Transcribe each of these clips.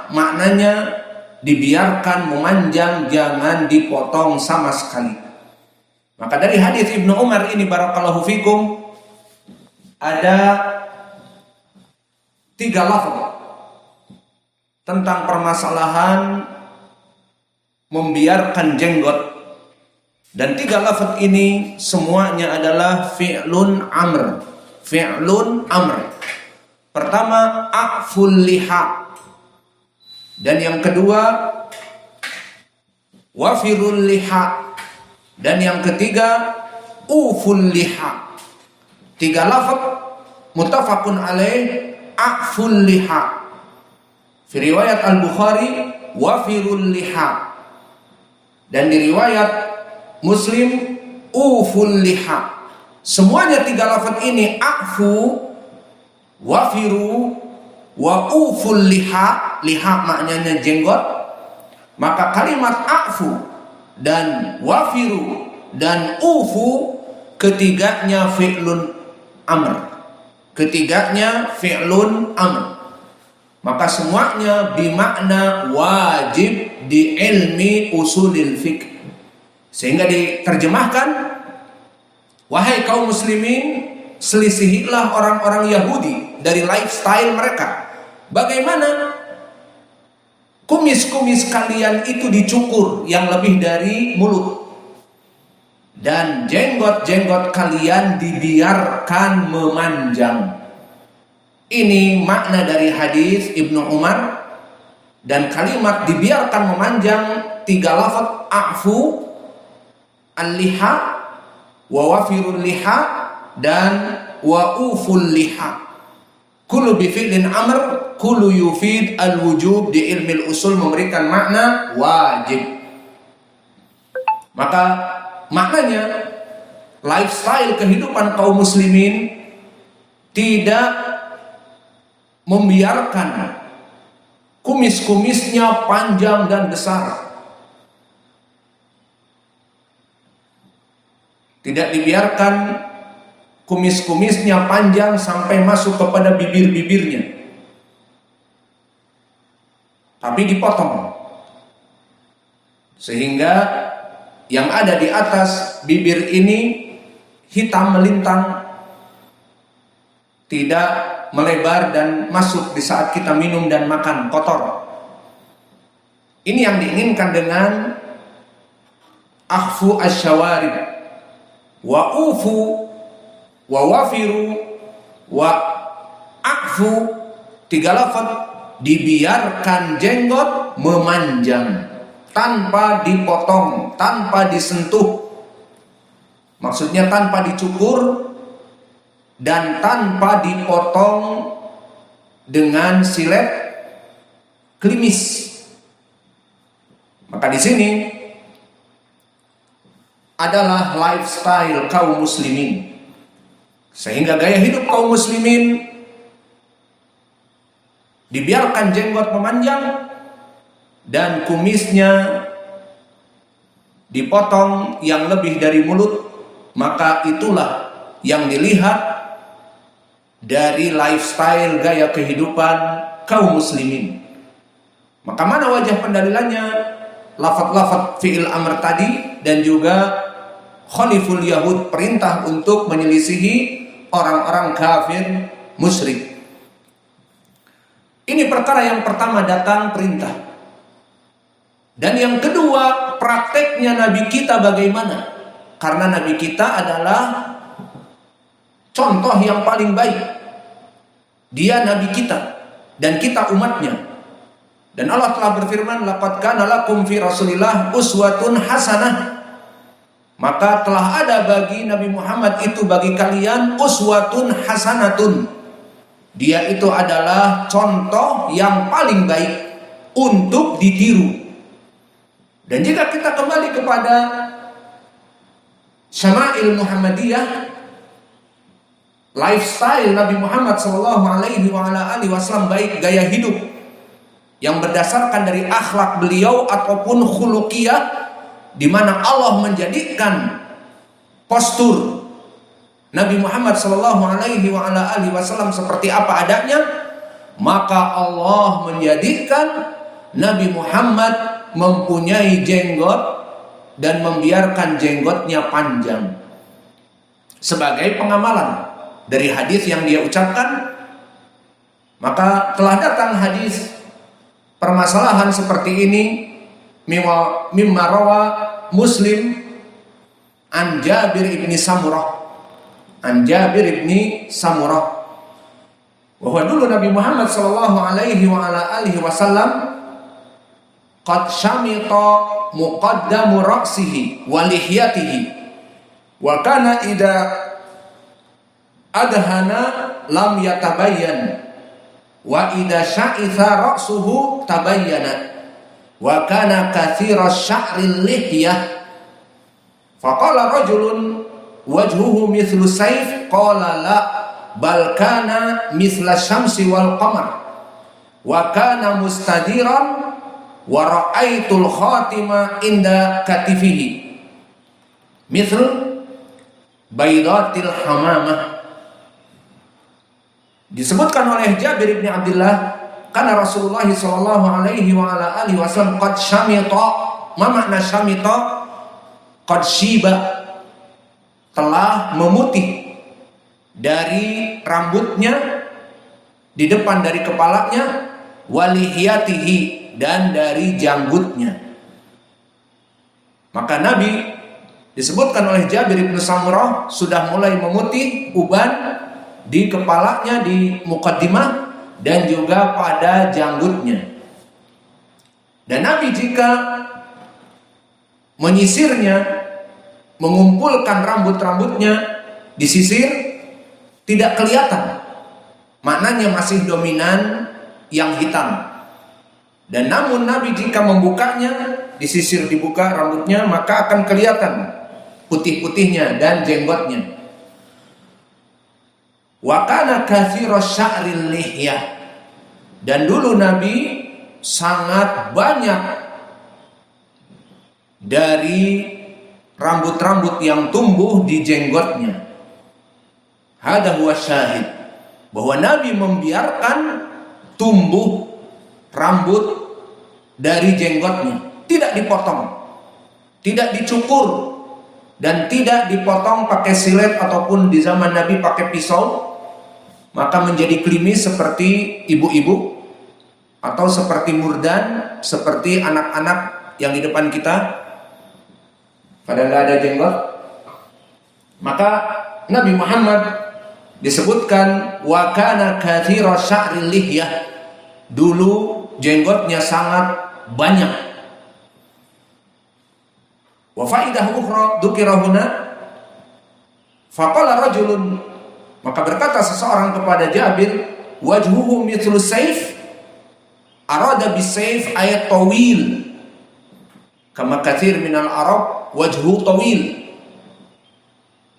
maknanya dibiarkan memanjang, jangan dipotong sama sekali. Maka dari hadis Ibnu Umar ini barakallahu fikum ada 3 lafaz tentang permasalahan membiarkan jenggot, dan 3 lafaz ini semuanya adalah fi'lun amr. Fi'lun amr. Pertama a'ful liha, dan yang kedua wafirul liha, dan yang ketiga uful liha. 3 lafaz muttafaqun alaih a'ful liha. Fi riwayat Al-Bukhari wafirul liha, dan di riwayat Muslim uful liha. Semuanya 3 lafaz ini a'fu, wafiru, wa uful liha. Liha maknanya jenggot. Maka kalimat a'fu dan wafiru dan ufu ketiganya fi'lun amr. Ketiganya fi'lun amr. Maka semuanya bimakna wajib di ilmi usulil fiqh. Sehingga diterjemahkan, wahai kaum muslimin, selisihilah orang-orang Yahudi dari lifestyle mereka. Bagaimana kumis-kumis kalian itu dicukur yang lebih dari mulut, dan jenggot-jenggot kalian dibiarkan memanjang. Ini makna dari hadis Ibnu Umar, dan kalimat dibiarkan memanjang 3 lafaz a'fu, al-liha, wa wafirul liha, dan wa uful liha. Kullu bi fi'lin amr, kullu yufid al-wujub. Di ilmu usul memberikan makna wajib. Maka maknanya lifestyle kehidupan kaum muslimin tidak membiarkan kumis-kumisnya panjang dan besar. Tidak dibiarkan kumis-kumisnya panjang sampai masuk kepada bibir-bibirnya, tapi dipotong sehingga yang ada di atas bibir ini hitam melintang, tidak melebar dan masuk di saat kita minum dan makan, kotor. Ini yang diinginkan dengan akhfu asyawarib, wa ufu, wa wafiru, wa akfu. 3 lafaz dibiarkan jenggot memanjang tanpa dipotong, tanpa disentuh. Maksudnya tanpa dicukur dan tanpa dipotong dengan silet klimis. Maka di sini adalah lifestyle kaum muslimin, sehingga gaya hidup kaum muslimin dibiarkan jenggot memanjang dan kumisnya dipotong yang lebih dari mulut. Maka itulah yang dilihat dari lifestyle gaya kehidupan kaum muslimin. Maka mana wajah pendalilannya? Lafaz-lafaz fi'il amr tadi, dan juga khaliful yahud, perintah untuk menyelisihi orang-orang kafir musyrik. Ini perkara yang pertama, datang perintah. Dan yang kedua, prakteknya Nabi kita bagaimana? Karena Nabi kita adalah contoh yang paling baik. Dia Nabi kita dan kita umatnya. Dan Allah telah berfirman, laqad kana lakum fi Rasulillah uswatun hasanah. Maka telah ada bagi Nabi Muhammad itu, bagi kalian, uswatun hasanatun. Dia itu adalah contoh yang paling baik untuk ditiru. Dan jika kita kembali kepada Syama'il Muhammadiyah, lifestyle Nabi Muhammad SAW, baik gaya hidup yang berdasarkan dari akhlak beliau ataupun khuluqiyah, di mana Allah menjadikan postur Nabi Muhammad SAW seperti apa adanya, maka Allah menjadikan Nabi Muhammad mempunyai jenggot dan membiarkan jenggotnya panjang sebagai pengamalan dari hadis yang dia ucapkan. Maka telah datang hadis permasalahan seperti ini mimma rawa Muslim an Jabir ibni Samurah, bahwa dulu Nabi Muhammad sallallahu alaihi wa ala alihi wasallam qad syamita muqaddamu ra'sihi wa lihyatihi wa kana idza adhana lam yatabayyan wa idza sya'itha ra'suhu tabayyana wa kana katsira sya'ril lihyah. Faqala rajulun wajhuhu mithlu sayf qala la bal kana mithla syamsi wal qamar wa kana mustadiran wa ra'aitul khatima inda katifihi mithl baydatil hamamah. Disebutkan oleh Jabir bin Abdullah, karena Rasulullah sallallahu alaihi wa ala alihi wasallam qad syamita. Ma makna syamita? Qad syiba, telah memutih dari rambutnya di depan dari kepalanya, walihiyatihi, dan dari janggutnya. Maka Nabi disebutkan oleh Jabir bin Samurah sudah mulai memutih uban di kepalanya, di muqaddimah, dan juga pada janggutnya. Dan Nabi jika menyisirnya, mengumpulkan rambut-rambutnya, disisir, tidak kelihatan, maknanya masih dominan yang hitam. Dan namun Nabi jika membukanya, disisir, dibuka rambutnya, maka akan kelihatan putih-putihnya dan jenggotnya. Wa kana katsira sya'ril lihyah, dan dulu Nabi sangat banyak dari rambut-rambut yang tumbuh di jenggotnya. Hada huwa syahid, bahwa Nabi membiarkan tumbuh rambut dari jenggotnya, tidak dipotong, tidak dicukur, dan tidak dipotong pakai silet ataupun di zaman Nabi pakai pisau, maka menjadi klimis seperti ibu-ibu atau seperti murdan, seperti anak-anak yang di depan kita pada nggak ada jenggot. Maka Nabi Muhammad disebutkan wa kana katsira sya'ril lihyah, dulu jenggotnya sangat banyak. Wa faidah ukhra dzukira huna, faqala rajulun, maka berkata seseorang kepada Jabir, wajhuhu mithlu sayf, arada bisayf ayat tawil, kama katsir minal arab wajhu tawil.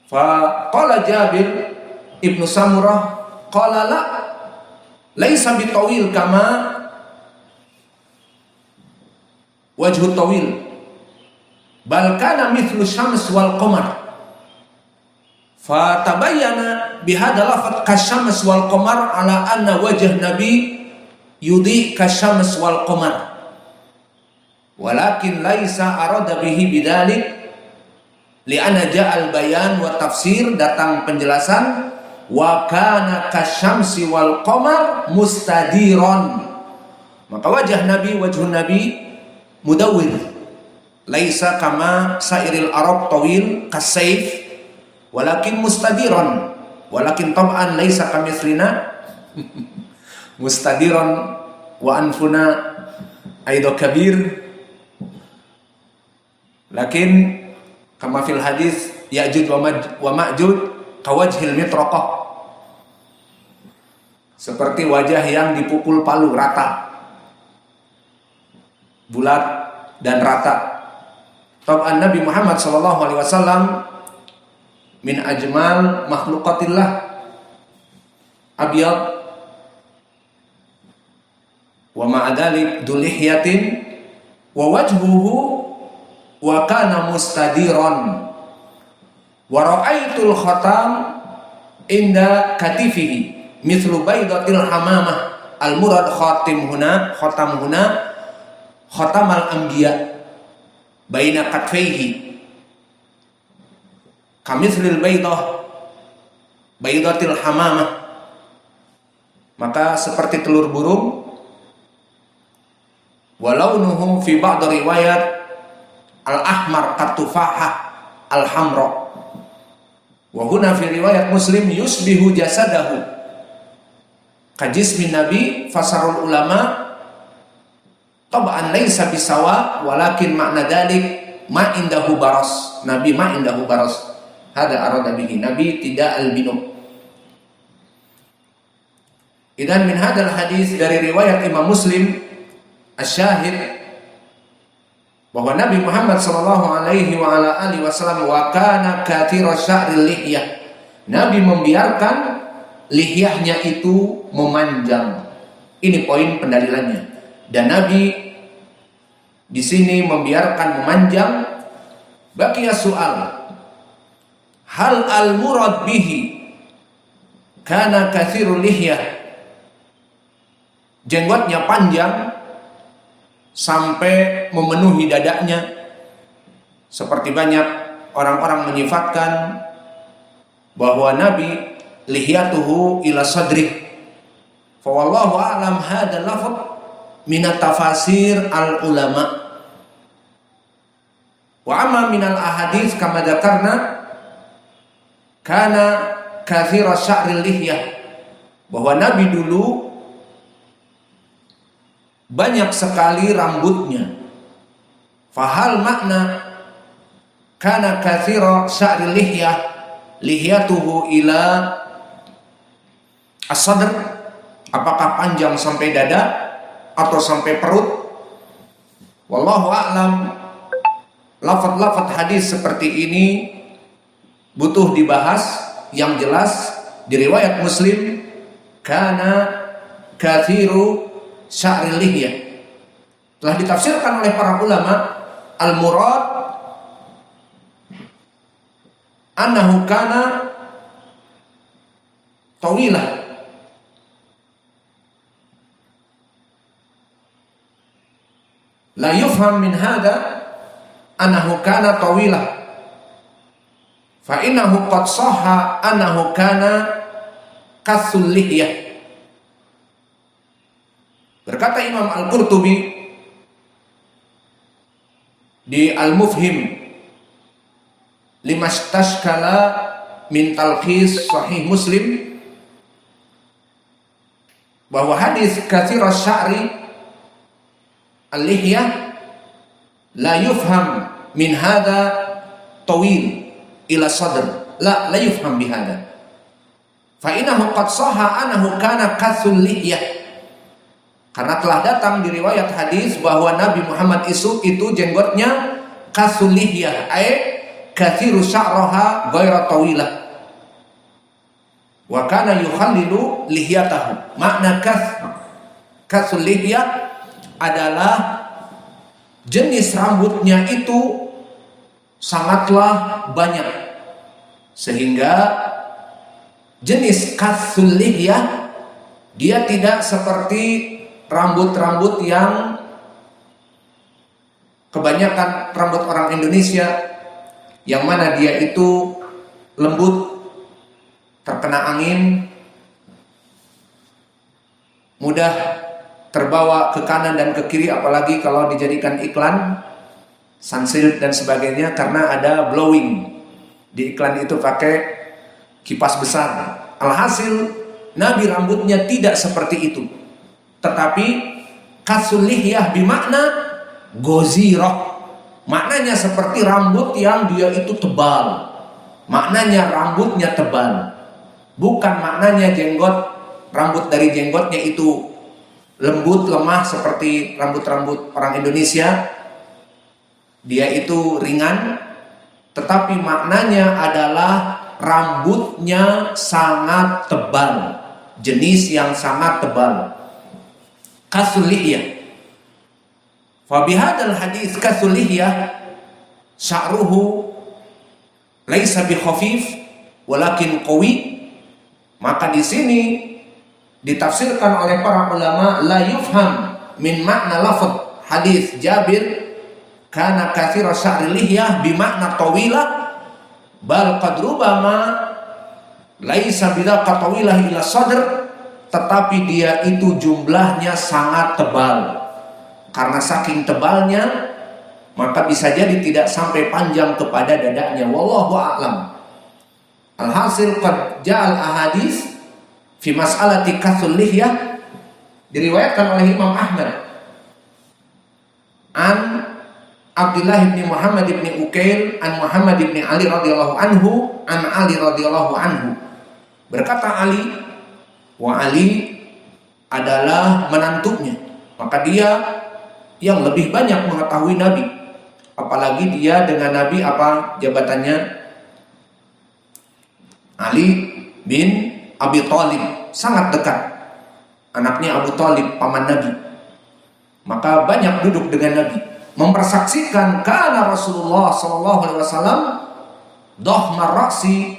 Faqala Jabir ibnu Samurah, qala la laisa bitawil kama wajhu tawil, bal kana mithlu syams wal qamar. Fatabayyana bihadza lafadz kasyams wal qamar ala anna wajh nabi yudhi kasyams wal qamar, walakin laisa arada bihi bidzalik li'anna ja'al bayan wa tafsir, datang penjelasan wa kana kasyamsi wal qamar mustadiron, maka wajah nabi, wajhun nabi mudawwir, laisa kama sairil arab tawil kasayf, walakin mustadiron, walakin tab'an laisa kamithlina mustadiron wa anfuna aido kabir, lakin kama fil hadis Ya'juj wa Ma'juj kawajhil mitraqah, seperti wajah yang dipukul palu, rata, bulat dan rata. Tab'an Nabi Muhammad sallallahu alaihi wasallam min ajmal makhluqatillah abyad wa ma'adalik dulihyatin wa wajhuhu wa kana mustadiran wa ra'aitul khatam inda katifihi mithlu baydatil hamamah al-murad khatam huna khatamal anbiya baina katfaihi kamithlil baydatil hamamah, maka seperti telur burung. Walaunuhu fi ba'd riwayat al-ahmar katufahah al-hamra, wa huna fi riwayat Muslim yusbihu jasadahu kajismi nabi. Fasarul ulama tab'an laysa bisawa walakin makna dalik ma indahu baras. Nabi ma indahu baras, hada arada bihi, nabi tidak albino. Idan min hadal hadis, dari riwayat Imam Muslim asyahid bahwa Nabi Muhammad sallallahu alaihi wa ala alihi wasallam wa kana kathira sya'ril lihyah, Nabi membiarkan lihyahnya itu memanjang. Ini poin pendalilannya. Dan Nabi di sini membiarkan memanjang. Baqiya soal, hal al-murad bihi kana kathirul lihyah, jenggotnya panjang sampai memenuhi dadanya, seperti banyak orang-orang menyifatkan bahwa Nabi lihyatuhu ila sadrih. Fa wallahu a'lam hadzal lafz min tafasir al ulama. Wa amma min al ahadits kama dzakarna kana katsira sya'ril lihyah, bahwa Nabi dulu banyak sekali rambutnya. Fahal makna kana katsira sya'ril lihyah lihyatuhu ila as-sadr, apakah panjang sampai dada atau sampai perut? Wallahu a'lam. Lafaz-lafaz hadis seperti ini butuh dibahas. Yang jelas di riwayat Muslim kana katsiru sya'ril lihyah telah ditafsirkan oleh para ulama, al-murad annahu kana tawilah, la yufham min hadha annahu kana tawilah, fa innahu qad sahha annahu kana kathul lihyah. Berkata Imam Al-Qurtubi di Al-Mufhim limastashkala min talkhis sahih Muslim, bahwa hadis katsira sya'ri al-lihyah la yufham min hadha tawil ila sadr, la yufham bihada, fa innahu qad sahha annahu kana kathul lihyah, karena telah datang di riwayat hadis bahwa Nabi Muhammad itu jenggotnya kathul lihyah, ay kathiru sya'raha ghaira tawilah, wa kana yukhallilu lihyatahu. Makna kathul lihyah adalah jenis rambutnya itu sangatlah banyak, sehingga jenis kathul lihyah dia tidak seperti rambut-rambut yang kebanyakan rambut orang Indonesia, yang mana dia itu lembut, terkena angin, mudah terbawa ke kanan dan ke kiri, apalagi kalau dijadikan iklan sunsilk dan sebagainya, karena ada blowing di iklan itu pakai kipas besar. Alhasil Nabi rambutnya tidak seperti itu, tetapi kathul lihyah bimakna gozirah, maknanya seperti rambut yang dia itu tebal, maknanya rambutnya tebal, bukan maknanya rambut dari jenggotnya itu lembut lemah seperti rambut-rambut orang Indonesia, dia itu ringan, tetapi maknanya adalah rambutnya sangat tebal, jenis yang sangat tebal. Kathul lihyah. Fa bihadzal hadis kathul lihyah sya'ruhu laisa bi khafif walakin qawi. Maka di sini ditafsirkan oleh para ulama la yufham min makna lafaz hadis Jabir kana katsira sya'ri lihyah bi makna tawilah bal qad rubama laisa bidzaka tawilah ila sadr, tetapi dia itu jumlahnya sangat tebal. Karena saking tebalnya maka bisa jadi tidak sampai panjang kepada dadanya. Wallahu a'lam. Alhasil qad ja'al ahadits fi mas'alati kathul lihyah diriwayatkan oleh Imam Ahmad an Abdullah bin Muhammad bin Ukail an Muhammad bin Ali radhiyallahu anhu an Ali radhiyallahu anhu. Berkata Ali, wa Ali adalah menantunya, maka dia yang lebih banyak mengetahui Nabi. Apalagi dia dengan Nabi apa jabatannya? Ali bin Abi Thalib, sangat dekat. Anaknya Abu Thalib, paman Nabi. Maka banyak duduk dengan Nabi, mempersaksikan kana Rasulullah sallallahu alaihi wasallam dhahmar ra'si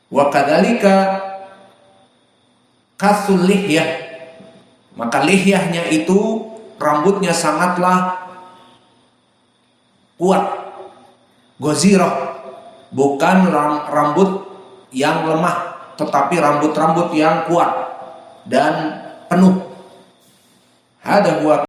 wa kadzalika kasul lihyah. Maka lihyahnya itu rambutnya sangatlah kuat, gozirah, bukan rambut yang lemah, tetapi rambut-rambut yang kuat dan penuh. Hada huwa